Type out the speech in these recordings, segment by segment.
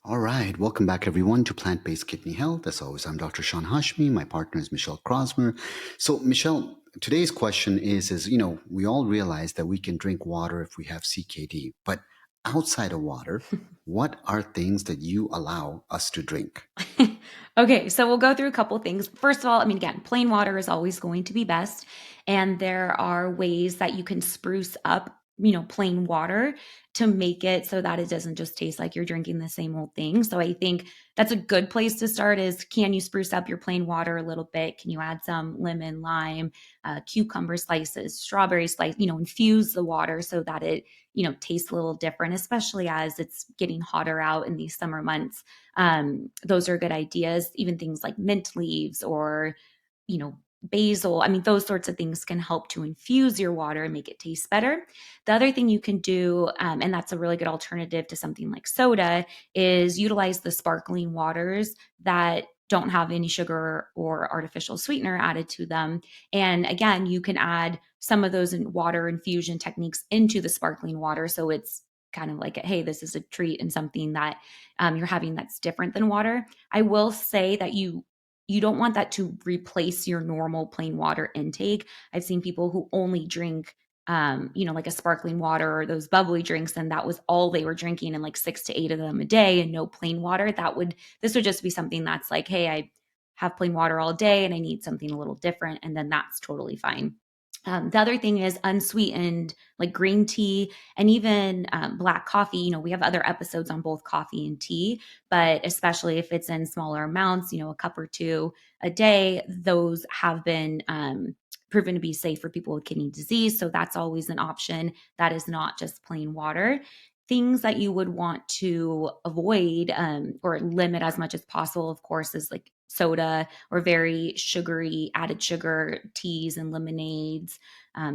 All right, welcome back everyone to Plant-Based Kidney Health. As always, I'm Dr. Sean Hashmi. My partner is Michele Crosmer. So, Michele, today's question is we all realize that we can drink water if we have CKD, but outside of water, what are things that you allow us to drink? Okay, so we'll go through a couple things. First of all, I mean, again, plain water is always going to be best. And there are ways that you can spruce up, plain water to make it so that it doesn't just taste like you're drinking the same old thing. So I think that's a good place to start is, can you spruce up your plain water a little bit? Can you add some lemon, lime, cucumber slices, strawberry slice, infuse the water so that it, tastes a little different, especially as it's getting hotter out in these summer months. Those are good ideas. Even things like mint leaves or, you know, basil. I mean, those sorts of things can help to infuse your water and make it taste better. The other thing you can do, and that's a really good alternative to something like soda, is utilize the sparkling waters that don't have any sugar or artificial sweetener added to them. And again, you can add some of those water infusion techniques into the sparkling water. So it's kind of like, hey, this is a treat and something that you're having that's different than water. I will say that you don't want that to replace your normal plain water intake. I've seen people who only drink like a sparkling water or those bubbly drinks, and that was all they were drinking, and like 6 to 8 of them a day, and no plain water. This would just be something that's like, hey, I have plain water all day, and I need something a little different, and then that's totally fine. The other thing is unsweetened, like green tea and even black coffee. We have other episodes on both coffee and tea, but especially if it's in smaller amounts, a cup or two a day, those have been proven to be safe for people with kidney disease. So that's always an option. That is not just plain water. Things that you would want to avoid or limit as much as possible, of course, is like soda or very sugary, added sugar teas and lemonades,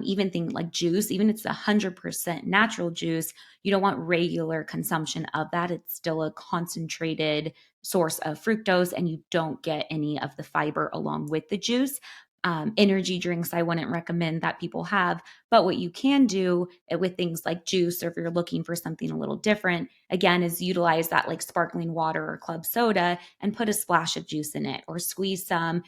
even things like juice, even if it's 100% natural juice, you don't want regular consumption of that. It's still a concentrated source of fructose, and you don't get any of the fiber along with the juice. Energy drinks, I wouldn't recommend that people have. But what you can do with things like juice, or if you're looking for something a little different, again, is utilize that like sparkling water or club soda and put a splash of juice in it, or squeeze an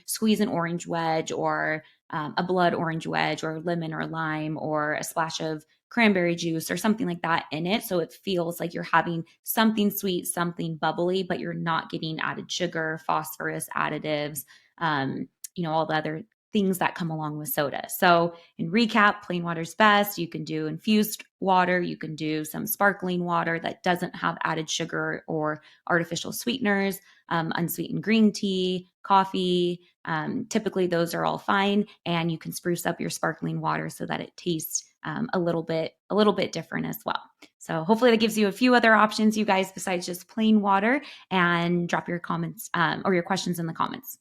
orange wedge or a blood orange wedge or lemon or lime or a splash of cranberry juice or something like that in it. So it feels like you're having something sweet, something bubbly, but you're not getting added sugar, phosphorus, additives, all the other things that come along with soda. So, in recap, plain water's best. You can do infused water, you can do some sparkling water that doesn't have added sugar or artificial sweeteners, unsweetened green tea, coffee. Typically, those are all fine, and you can spruce up your sparkling water so that it tastes a little bit different as well. So hopefully that gives you a few other options, you guys, besides just plain water. And drop your comments or your questions in the comments.